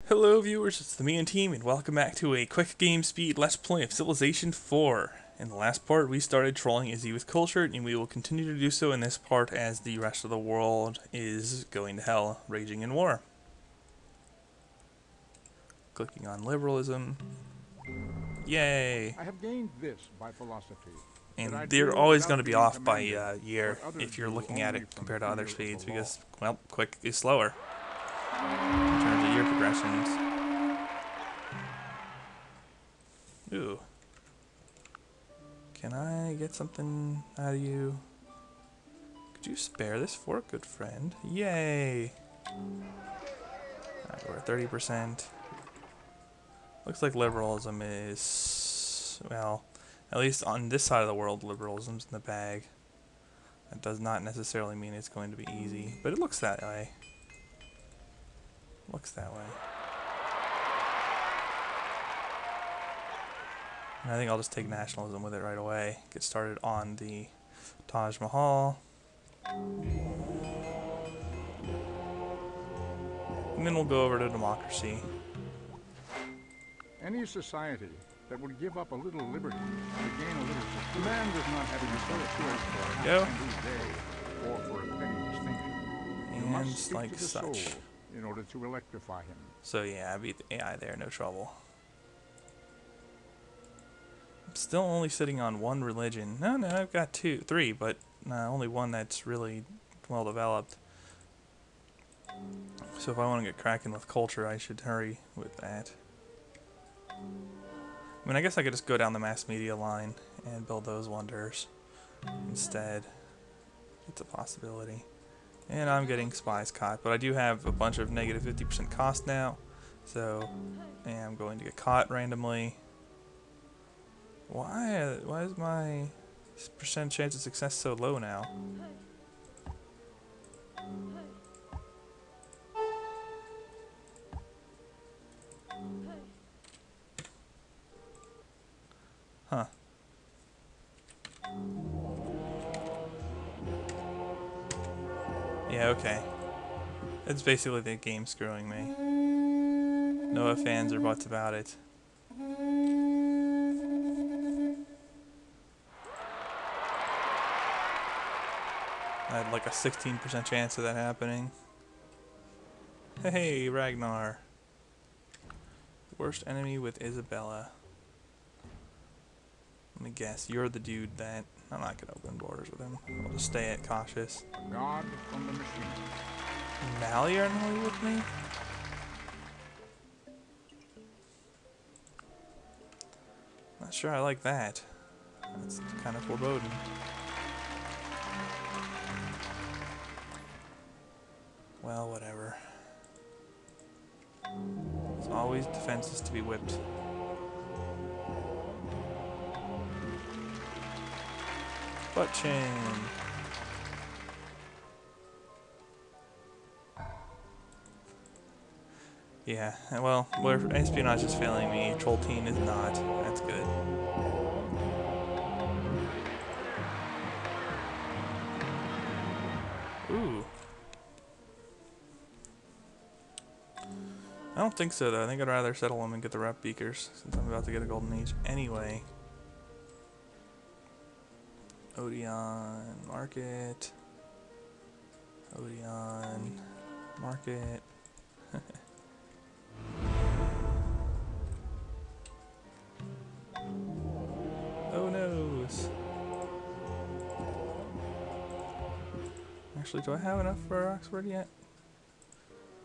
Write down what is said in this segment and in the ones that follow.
Hello viewers, it's the me and team, and welcome back to a quick game speed let's play of Civilization 4. In the last part we started trolling Izzy with culture, and we will continue to do so in this part as the rest of the world is going to hell, raging in war. Clicking on liberalism. Yay! I have gained this by philosophy. And they're always going to be off by a year if you're looking at it compared to other speeds, because, well, quick is slower in terms of year progressions. Ooh. Can I get something out of you? Could you spare this for a good friend? Yay! Alright, we're at 30%. Looks like liberalism is, well, at least on this side of the world, liberalism's in the bag. That does not necessarily mean it's going to be easy, but it looks that way. Looks that way. And I think I'll just take nationalism with it right away. Get started on the Taj Mahal. And then we'll go over to democracy. Any society that would give up a little liberty to gain a little security. Man does not have a utility for a half day or for a petty distinction. You must speak like to the such. soul in order to electrify him. So yeah, I beat the AI there, no trouble. I'm still only sitting on one religion. No, I've got three, but only one that's really well developed. So if I want to get cracking with culture, I should hurry with that. I mean, I guess I could just go down the mass media line and build those wonders instead. It's a possibility. And I'm getting spies caught, but I do have a bunch of negative 50% cost now, so I am going to get caught randomly. Why is my percent chance of success so low now? Huh. Yeah, okay. It's basically the game screwing me. No ifs, ands, or buts about it. I had like a 16% chance of that happening. Hey, Ragnar. Worst enemy with Isabella. Let me guess, you're the dude that... I'm not going to open borders with him. I'll just stay cautious. God from the machine. Malleable with me? Not sure I like that. That's kind of foreboding. Well, whatever. There's always defenses to be whipped. Butt chin. Yeah, well, where espionage is failing me, troll team is not. That's good. Ooh. I don't think so, though. I think I'd rather settle them and get the rep beakers, since I'm about to get a golden age anyway. Odeon, market. Odeon, market. Oh noes. Actually, do I have enough for Oxford yet?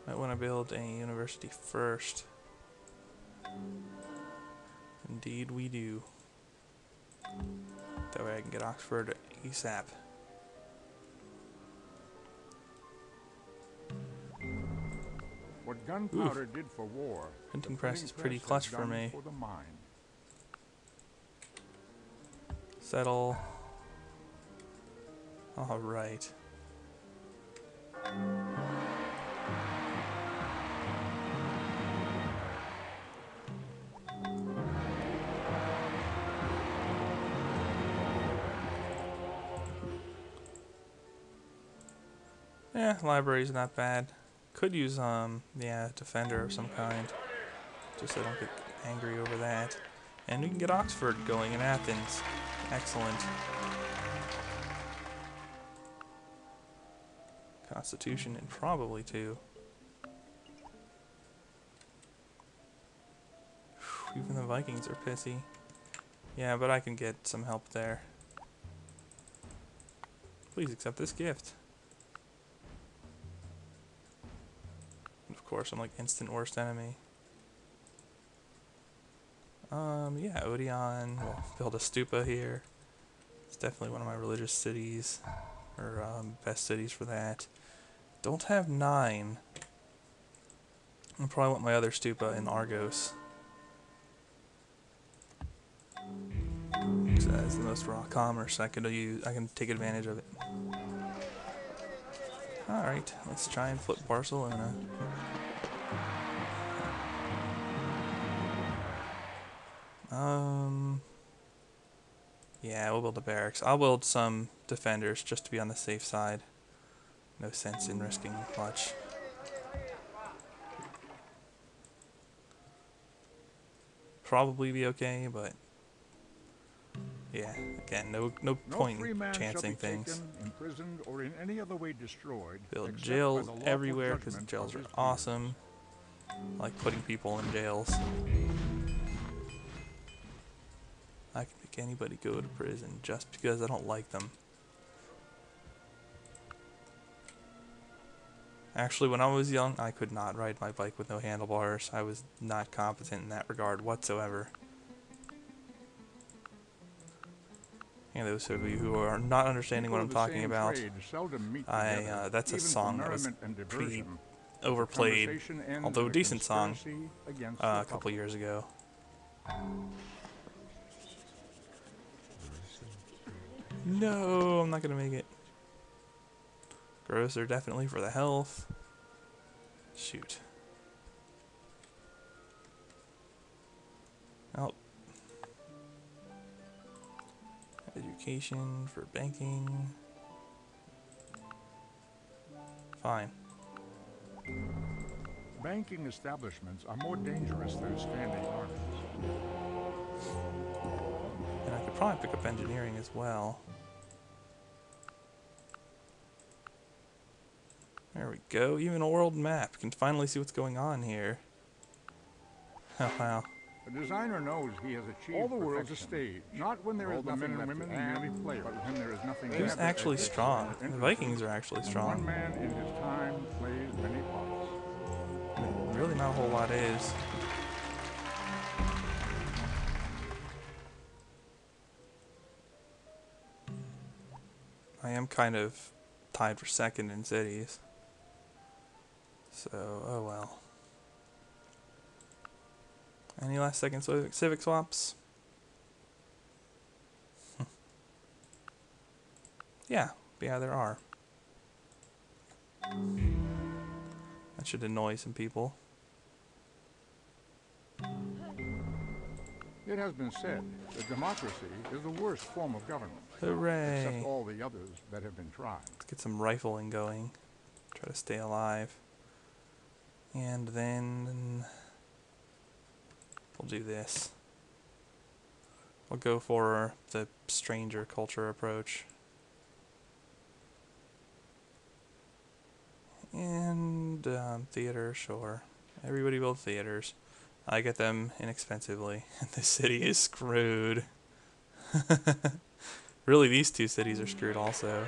Might want to build a university first. Indeed we do. That way I can get Oxford ASAP. What gunpowder did for war, Printing press is pretty clutch for me. For the mind. Settle. Alright. Yeah, library's not bad. could use, yeah, a defender of some kind. Just so I don't get angry over that. And we can get Oxford going in Athens. Excellent. Constitution and probably two. Even the Vikings are pissy. Yeah, but I can get some help there. Please accept this gift. And of course, I'm like instant worst enemy. Yeah, Odeon. We'll build a stupa here. It's definitely one of my religious cities, or best cities for that. Don't have 9. I probably want my other stupa in Argos. So that's the most raw commerce I could use. I can take advantage of it. All right, let's try and flip Barcelona. Yeah, we'll build a barracks. I'll build some defenders just to be on the safe side. No sense in risking much. Probably be okay, but yeah, again, no point in chancing things. Imprisoned, or in any other way destroyed. Build jails everywhere because jails are awesome. I like putting people in jails. I can make anybody go to prison just because I don't like them. Actually, when I was young, I could not ride my bike with no handlebars. I was not competent in that regard whatsoever. And those of you who are not understanding what I'm talking about, that's a song that was pretty overplayed, although a decent song, a couple years ago. No, I'm not gonna make it. Gross are definitely for the health. Shoot. Oh. Education for banking. Fine. Banking establishments are more dangerous than standing armies. And I could probably pick up engineering as well. There we go. Even a world map. Can finally see what's going on here. Oh, wow. The designer knows he has achieved all the world's a stage. Not when there is nothing left to add, but when there is nothing left. Who's actually strong? The Vikings are actually strong. One man in his time plays many parts. Really not a whole lot is. I am kind of tied for second in cities. So, oh well. Any last second civic swaps? Yeah, there are. That should annoy some people. It has been said that democracy is the worst form of government. Hooray! Except all the others that have been tried. Let's get some rifling going. Try to stay alive. And then we'll do this. We'll go for the stranger culture approach. And theater, sure. Everybody build theaters. I get them inexpensively. The city is screwed. Really, these two cities are screwed also.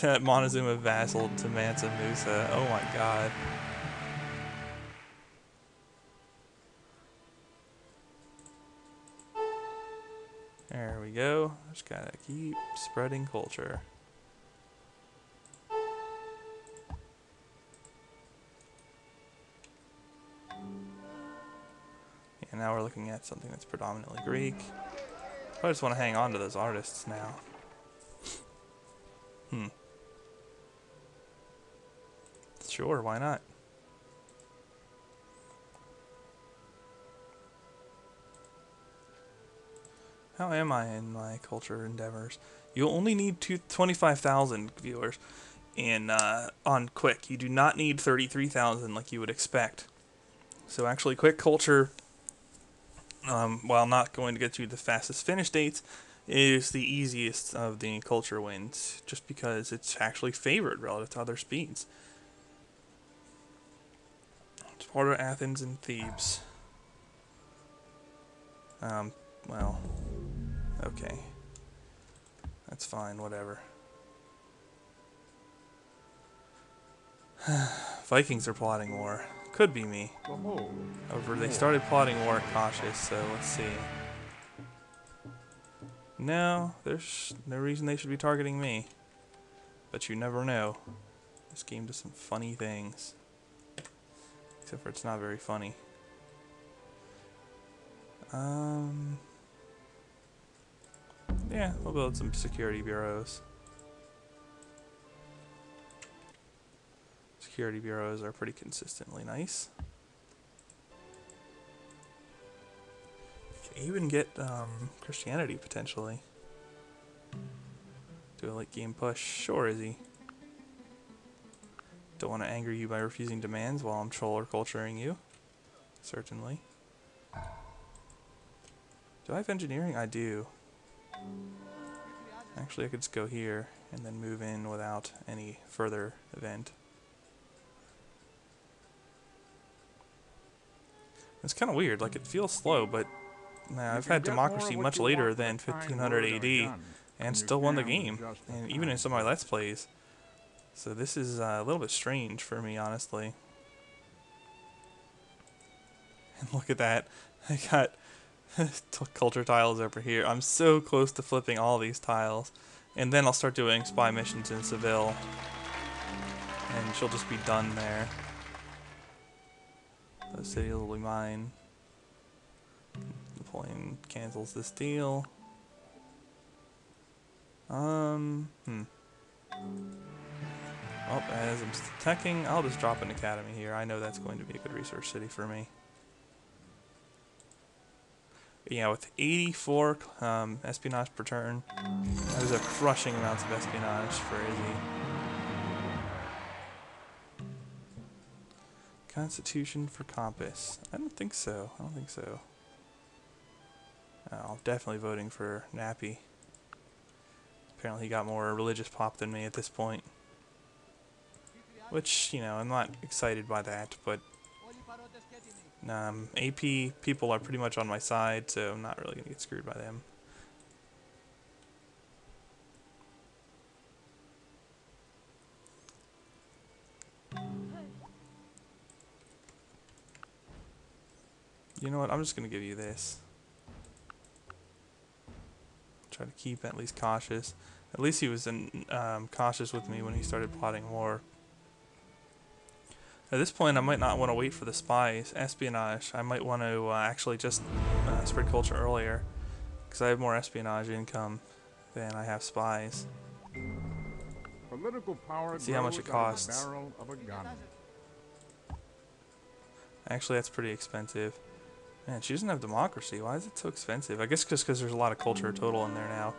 That Montezuma vassal to Mansa Musa. Oh my god. There we go. Just gotta keep spreading culture. And now we're looking at something that's predominantly Greek. I just want to hang on to those artists now. Sure, why not? How am I in my culture endeavors? You only need 25,000 viewers in on Quick. You do not need 33,000 like you would expect. So actually, Quick Culture, while not going to get you the fastest finish dates, is the easiest of the culture wins, just because it's actually favored relative to other speeds. Sparta, Athens, and Thebes. Well, okay. That's fine, whatever. Vikings are plotting war. Could be me. However, they started plotting war at Cautious, so let's see. No, there's no reason they should be targeting me. But you never know. This game does some funny things. Except for it's not very funny. Yeah, we'll build some security bureaus. Security bureaus are pretty consistently nice. Can even get Christianity potentially. Do a late game push. Sure, Izzy. Don't want to anger you by refusing demands while I'm troll or culturing you. Certainly. Do I have engineering? I do. Actually, I could just go here and then move in without any further event. It's kind of weird. Like, it feels slow, but I've had democracy much later than 1500 AD and still won the game, and even in some of my Let's Plays. So this is a little bit strange for me, honestly. And look at that. I got culture tiles over here. I'm so close to flipping all these tiles. And then I'll start doing spy missions in Seville. And she'll just be done there. The city will be mine. Napoleon cancels this deal. Well, as I'm teching, I'll just drop an academy here. I know that's going to be a good research city for me. Yeah, with 84 espionage per turn, those are crushing amounts of espionage for Izzy. Constitution for Compass. I don't think so. I don't think so. I'm definitely voting for Nappy. Apparently he got more religious pop than me at this point. Which, you know, I'm not excited by that, but AP people are pretty much on my side, so I'm not really going to get screwed by them. You know what, I'm just going to give you this. Try to keep at least cautious. At least he was cautious with me when he started plotting war. At this point, I might not want to wait for the spies, espionage. I might want to actually just spread culture earlier, because I have more espionage income than I have spies. Political power See how much it costs. barrel of a gun. Actually, that's pretty expensive. Man, she doesn't have democracy. Why is it so expensive? I guess just because there's a lot of culture total in there now.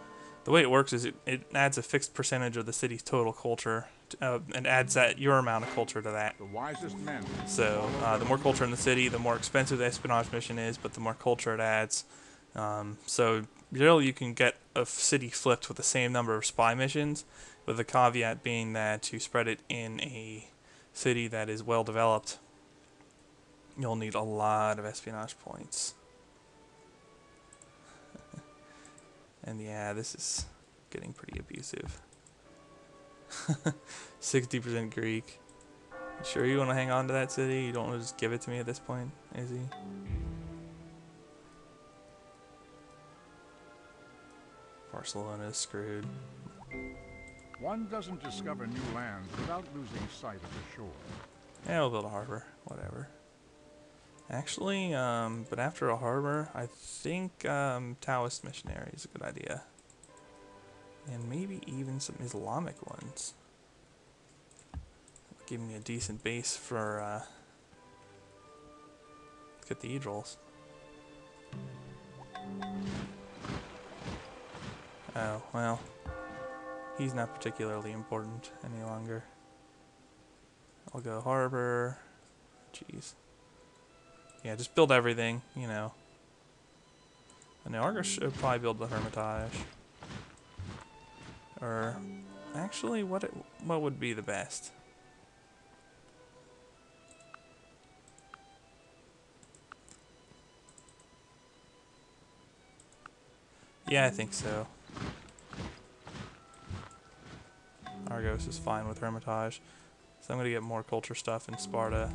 The way it works is it adds a fixed percentage of the city's total culture, and adds your amount of culture to that. The wisest men. So the more culture in the city, the more expensive the espionage mission is, but the more culture it adds. So really you can get a city flipped with the same number of spy missions, with the caveat being that to spread it in a city that is well developed, you'll need a lot of espionage points. And yeah, this is getting pretty abusive. 60% Greek. You sure you want to hang on to that city? You don't want to just give it to me at this point, Izzy? Barcelona is screwed. One doesn't discover new lands without losing sight of the shore. Yeah, we'll build a harbor. Whatever. Actually, but after a harbor, I think Taoist missionary is a good idea. And maybe even some Islamic ones. Give me a decent base for cathedrals. Oh, well. He's not particularly important any longer. I'll go harbor. Jeez. Yeah, just build everything, you know. And now Argus should probably build the Hermitage. Or, actually, what would be the best? Yeah, I think so. Argos is fine with Hermitage. So I'm going to get more culture stuff in Sparta.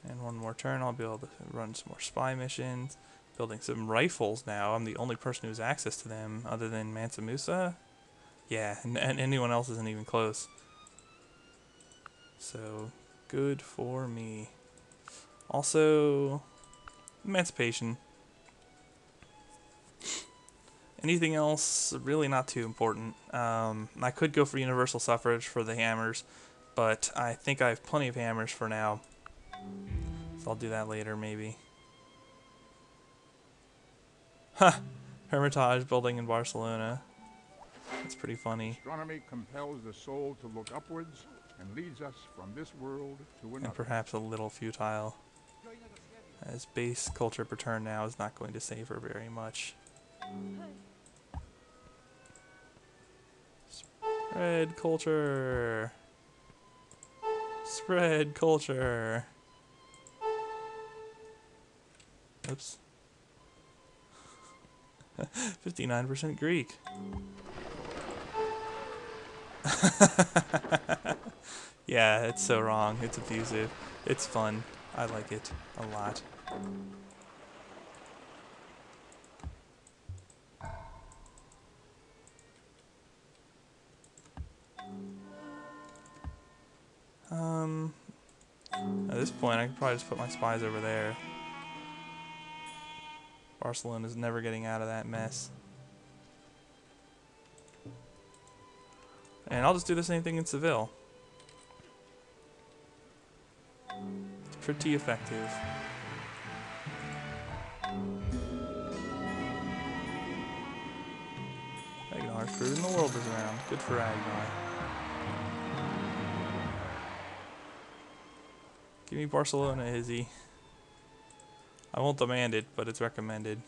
And one more turn, I'll be able to run some more spy missions. Building some rifles now. I'm the only person who has access to them other than Mansa Musa. Yeah, and anyone else isn't even close. So, good for me. Also, emancipation. Anything else, really not too important. I could go for universal suffrage for the hammers, but I think I have plenty of hammers for now. So I'll do that later, maybe. Ha! Hermitage building in Barcelona. That's pretty funny. Astronomy compels the soul to look upwards and leads us from this world to another. And perhaps a little futile, as base culture per turn now is not going to save her very much. Spread culture. Spread culture. Oops. 59% Greek. Yeah, it's so wrong. It's abusive. It's fun. I like it a lot. At this point, I could probably just put my spies over there. Barcelona's never getting out of that mess. And I'll just do the same thing in Seville. It's pretty effective. Agnar's proving the world is around. Good for Agnar. Give me Barcelona, Izzy. I won't demand it, but it's recommended.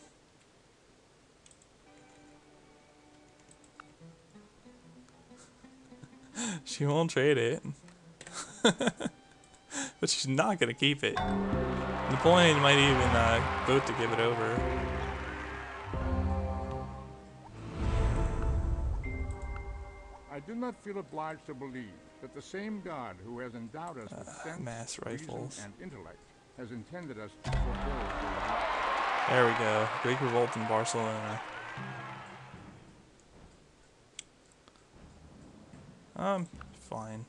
She won't trade it. But she's not going to keep it. Napoleon might even vote to give it over. I do not feel obliged to believe that the same God who has endowed us with sense, mass rifles, reason, and intellect has intended us to fulfill. There we go. Greek revolt in Barcelona. Fine.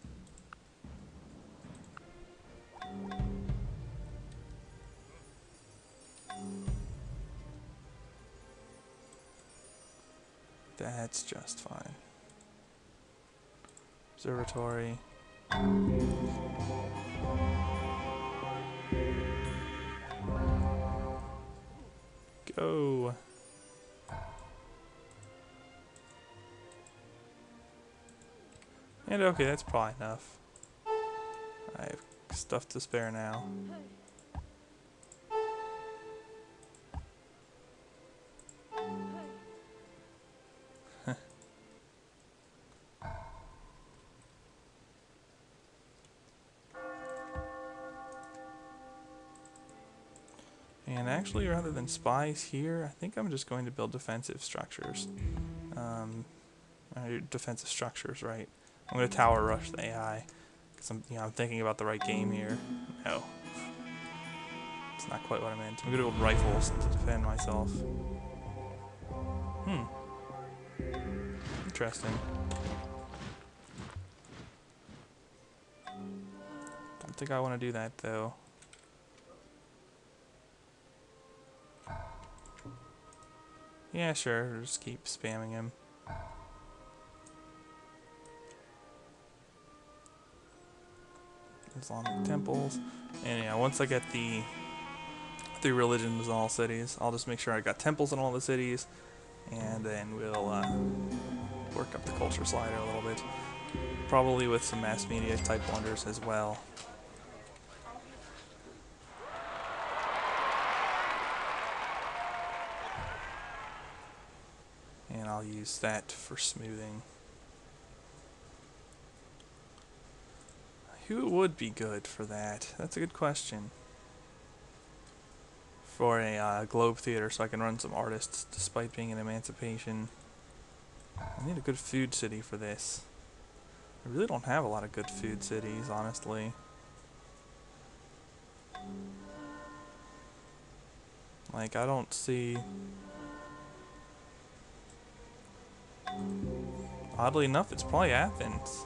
That's just fine. Observatory. Go. And okay, that's probably enough. I have stuff to spare now. And actually, rather than spies here, I think I'm just going to build defensive structures. Defensive structures, right? I'm going to tower rush the AI because I'm thinking about the right game here. No, it's not quite what I meant. I'm going to build rifles to defend myself. Interesting. Don't think I want to do that though. Yeah, sure. Just keep spamming him. Islamic temples. And yeah, once I get the 3 religions in all cities, I'll just make sure I got temples in all the cities, and then we'll work up the culture slider a little bit. Probably with some mass media type wonders as well. And I'll use that for smoothing. Who would be good for that? That's a good question. For a Globe Theater, so I can run some artists despite being an emancipation. I need a good food city for this. I really don't have a lot of good food cities, honestly. Like, I don't see... Oddly enough, it's probably Athens.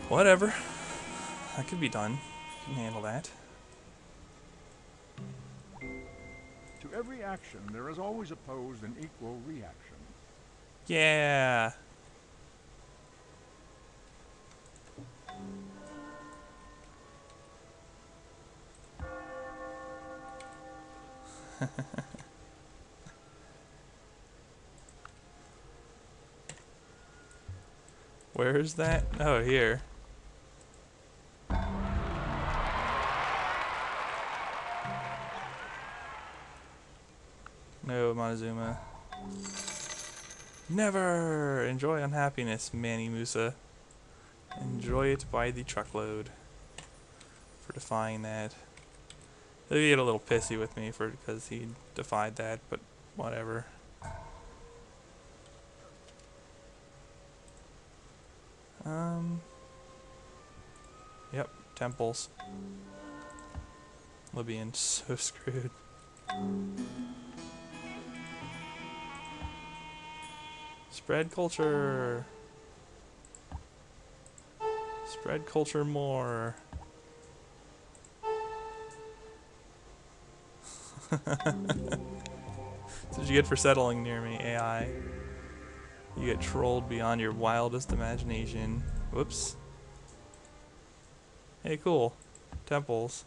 Whatever. That could be done. Can handle that. To every action, there is always opposed an equal reaction. Yeah. Where is that? Oh, here. No, Montezuma. Never! Enjoy unhappiness, Manny Musa. Enjoy it by the truckload. For defying that. He'll get a little pissy with me because he defied that, but whatever. Yep, temples. Libyan's so screwed. Spread culture. Spread culture more. That's what you get for settling near me, AI. You get trolled beyond your wildest imagination. Whoops. Hey, cool. Temples.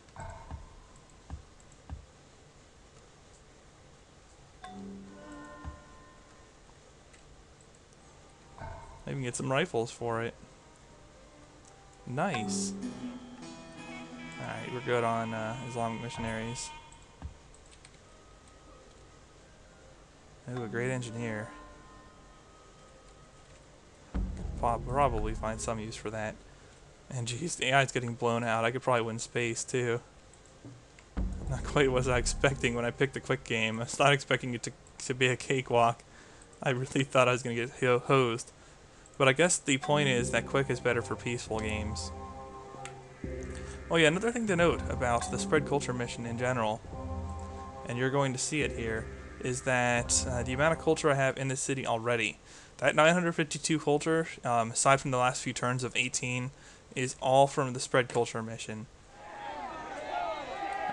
I even get some rifles for it. Nice. Alright, we're good on Islamic missionaries. Ooh, a great engineer. Probably find some use for that. And geez, the AI's getting blown out. I could probably win space too. Not quite what I was expecting when I picked the quick game. I was not expecting it to be a cakewalk. I really thought I was going to get hosed. But I guess the point is that quick is better for peaceful games. Oh yeah, another thing to note about the spread culture mission in general, and you're going to see it here, is that the amount of culture I have in this city already. That 952 culture, aside from the last few turns of 18, is all from the spread culture mission.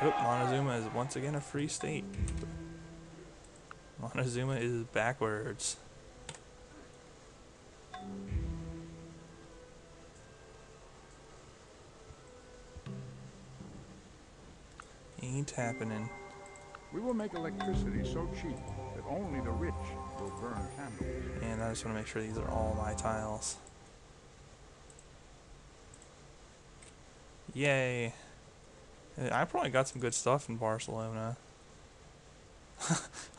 Oh, Montezuma is once again a free state. Montezuma is backwards. Ain't happening. We will make electricity so cheap that only the rich will burn candles. And I just want to make sure these are all my tiles. Yay. I probably got some good stuff in Barcelona.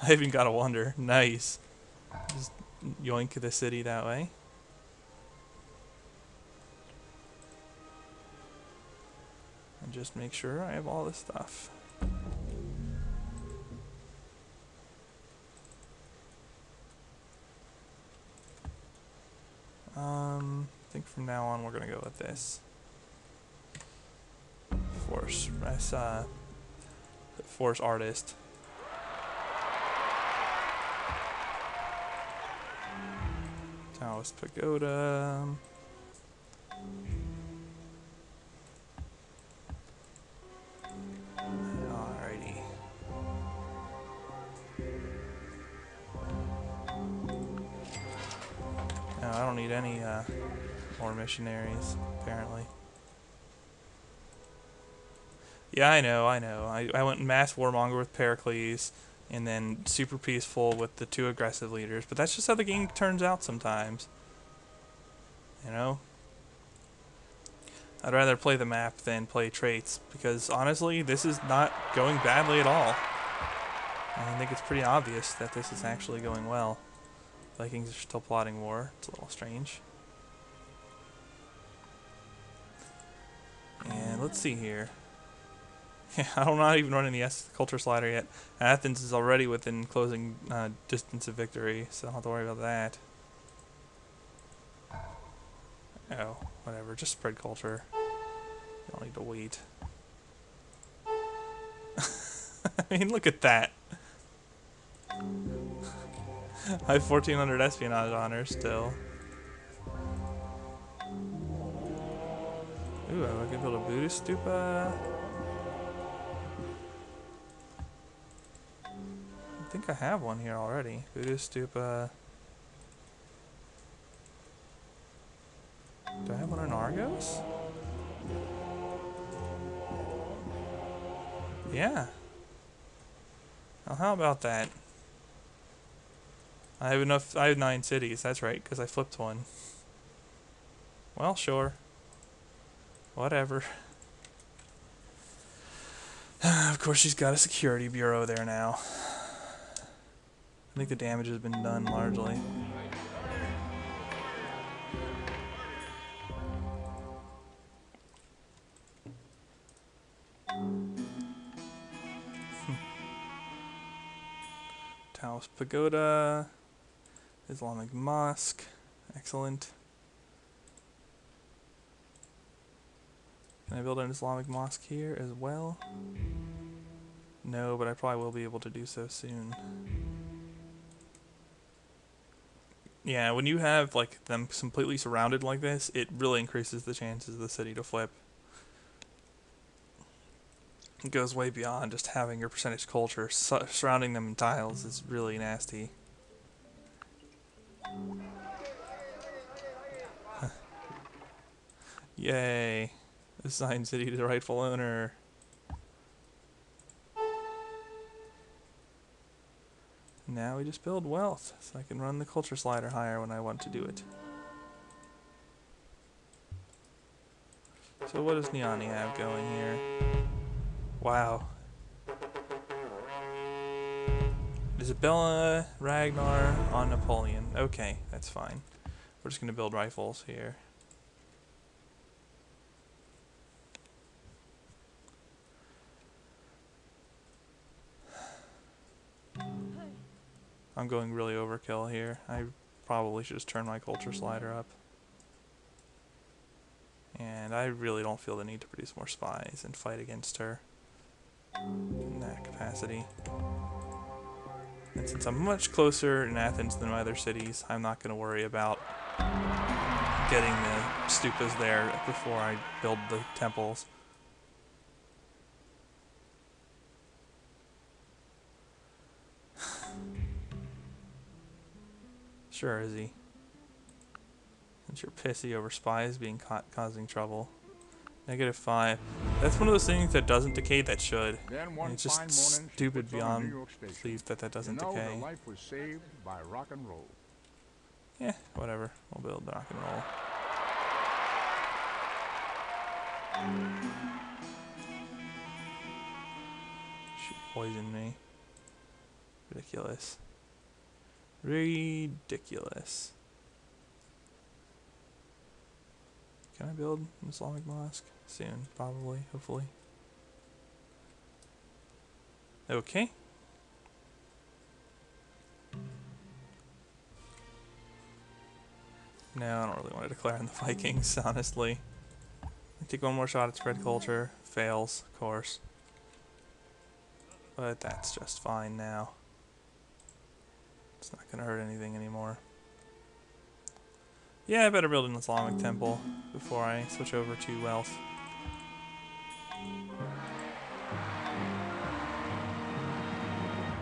I even got a wonder. Nice. Just yoink the city that way. And just make sure I have all this stuff. I think from now on we're gonna go with this. Force artist. Taoist pagoda. Alrighty. No, I don't need any More missionaries, apparently. Yeah, I know. I went mass warmonger with Pericles, and then super peaceful with the 2 aggressive leaders. But that's just how the game turns out sometimes. You know? I'd rather play the map than play traits, because honestly, this is not going badly at all. I think it's pretty obvious that this is actually going well. Vikings are still plotting war. It's a little strange. And let's see here. Yeah, I'm not even running the culture slider yet. Athens is already within closing distance of victory, so I don't have to worry about that. Oh, whatever. Just spread culture. You don't need to wait. I mean, look at that. I have 1,400 espionage honors still. Ooh, I can build a Buddhist stupa. I think I have one here already. Buddhist stupa. Do I have one in Argos? Yeah. Well, how about that? I have enough. I have 9 cities. That's right, because I flipped one. Well, sure. Whatever. Of course, she's got a security bureau there now. I think the damage has been done largely. Taos Pagoda. Islamic Mosque. Excellent. Can I build an Islamic Mosque here as well? No, but I probably will be able to do so soon. Yeah, when you have like them completely surrounded like this, it really increases the chances of the city to flip. It goes way beyond just having your percentage culture. Surrounding them in tiles is really nasty. Yay. Assign city to the rightful owner. Now we just build wealth, so I can run the culture slider higher when I want to do it. So what does Niani have going here? Wow. Isabella, Ragnar, on Napoleon. Okay, that's fine. We're just going to build rifles here. I'm going really overkill here. I probably should just turn my culture slider up. And I really don't feel the need to produce more spies and fight against her in that capacity. And since I'm much closer in Athens than my other cities, I'm not going to worry about getting the stupas there before I build the temples. Sure, Izzy. Since you're pissy over spies being causing trouble. -5. That's one of those things that doesn't decay that should. Then one It's just fine morning, she stupid puts on a New beyond York station. belief that that doesn't You know, decay. her life was saved by rock and roll. Yeah, whatever. We'll build rock and roll. She poisoned me. Ridiculous. Ridiculous. Can I build an Islamic mosque? Soon, probably, hopefully. Okay. No, I don't really want to declare on the Vikings, honestly. I take one more shot at spread culture. Fails, of course. But that's just fine now. It's not going to hurt anything anymore. Yeah, I better build an Islamic temple before I switch over to wealth.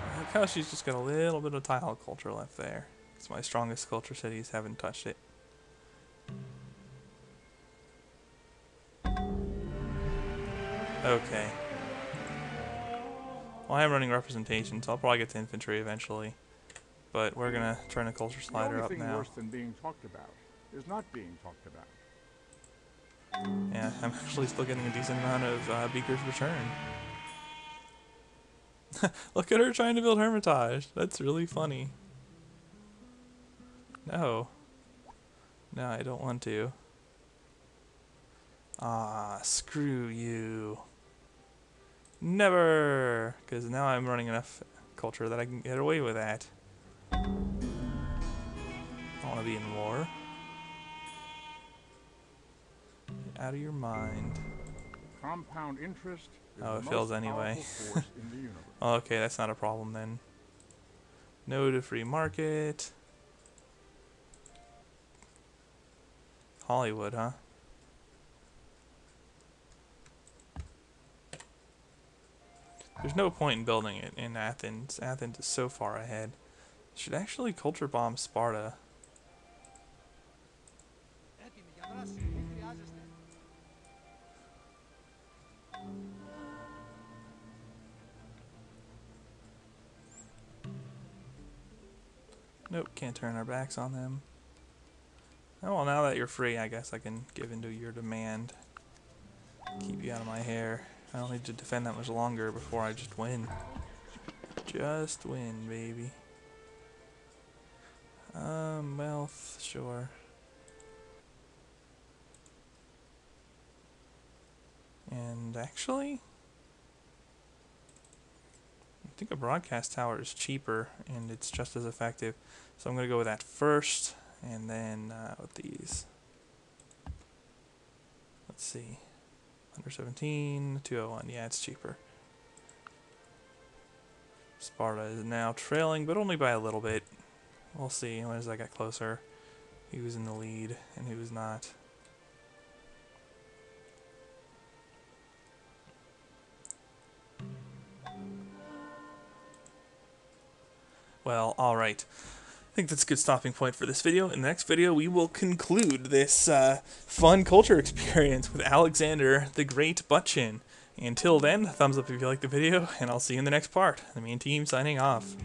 I like how she's just got a little bit of tile culture left there. Because my strongest culture cities haven't touched it. Okay. Well, I am running representation, so I'll probably get to infantry eventually. But we're gonna turn the culture slider up The only thing now. worse than being talked about is not being talked about. Yeah, I'm actually still getting a decent amount of Beaker's return. Look at her trying to build Hermitage. That's really funny. No. No, I don't want to. Ah, screw you. Never! Because now I'm running enough culture that I can get away with that. I want to be in war. Get out of your mind. Compound interest is Oh, the it most fails anyway. powerful force in the universe. Okay, that's not a problem then. No to free market. Hollywood, huh? There's no point in building it in Athens. Athens is so far ahead. Should actually culture bomb Sparta. Nope, can't turn our backs on them. Oh, well, now that you're free, I guess I can give into your demand. Keep you out of my hair. I don't need to defend that much longer before I just win. Just win, baby. Wealth, sure. And actually, I think a broadcast tower is cheaper and it's just as effective. So I'm going to go with that first, and then with these. Let's see. 117, 201. Yeah, it's cheaper. Sparta is now trailing, but only by a little bit. We'll see as I get closer who's in the lead and who's not. Well, alright. I think that's a good stopping point for this video. In the next video, we will conclude this fun culture experience with Alexander the Great Buttchin. Until then, thumbs up if you liked the video, and I'll see you in the next part. The main team signing off.